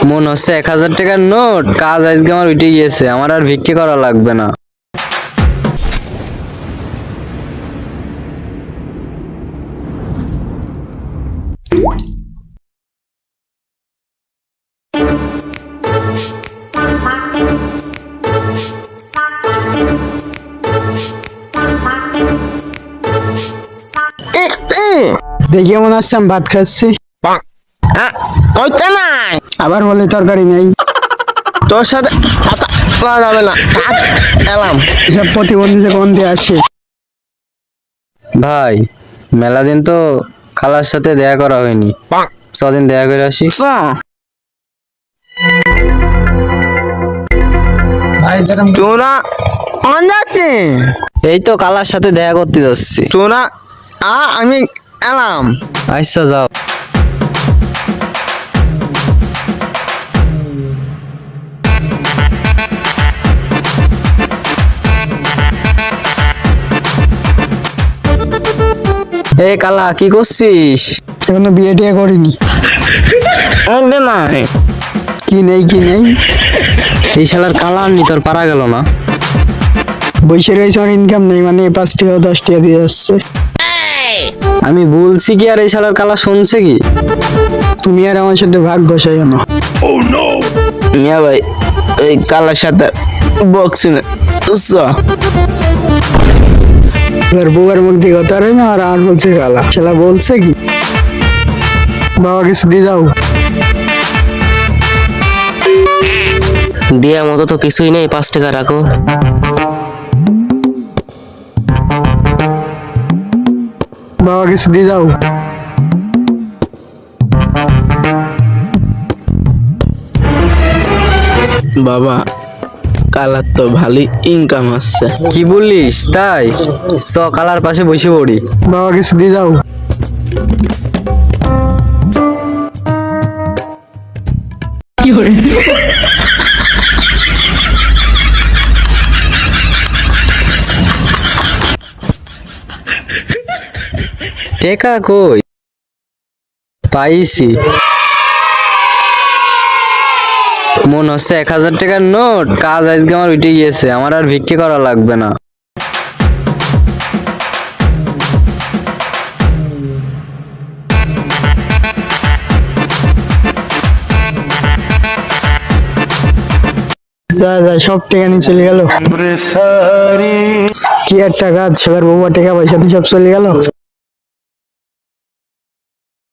মনে হচ্ছে 1000 টাকার নোট, কাজ আজকে আমার উঠে গিয়েছে, আমার আর ভিক্ষে করা লাগবে না। দেখে মনে হচ্ছে আমি ভাত খাচ্ছি, ওইটা নাই, আবার বলে তরকারি নেই। তোর সাথে কথা বলা যাবে না, কাট এলাম। এসব প্রতিবন্ধী যে কোন দিয়ে আসে। ভাই মেলা দিন তো খালার সাথে দেখা করা হয়নি, ছদিন দেখা করে আসি। তোরা অন যাচ্ছে, এই তো খালার সাথে দেখা করতে যাচ্ছি। তোরা আমি এলাম। আচ্ছা যাও। এ কালা কি করছিস? এখনো বিয়ে টিয়ে করিনি। ওইটা নাই, কি নেই কি নেই, এই শালার কালা আননি তোর পারা গেল না। বসে রয়েছে, আমার ইনকাম নেই, মানে 5 টাকা 10 টাকা দিয়ে যাচ্ছে। আমি বলছি কি আর এই শালার কালা শুনছে কি? তুমি আর আমার সাথে ভাগ বসাই না। মিয়া ভাই এই কালার সাথে বক্সিং এবার বউয়ের মুখ দিয়ে কথা রে না, আর বলছে গালা ছেলা বলছে কি বাবা কিছু দিয়ে দাও। দেওয়ার মতো তো কিছুই নেই, 5 টাকা রাখো। বাবা কিছু দিয়ে দাও। বাবা কালার তো ভালোই ইনকাম আসছে। কি বলিস তাই? চ কালার পাশে বসে পড়ি। বাবা কিছু দিয়ে দাও। টেকা কই? পাইছি, মনে হচ্ছে 1000 টাকার নোট, কাজ আজকে আমার উঠে গিয়েছে, আমার আর ভিক্ষে করা লাগবে না। যা যা সব টাকা নিয়ে চলে গেল। কি আর টাকা, ছেলের বউয়া টাকা পয়সা নিয়ে সব চলে গেল।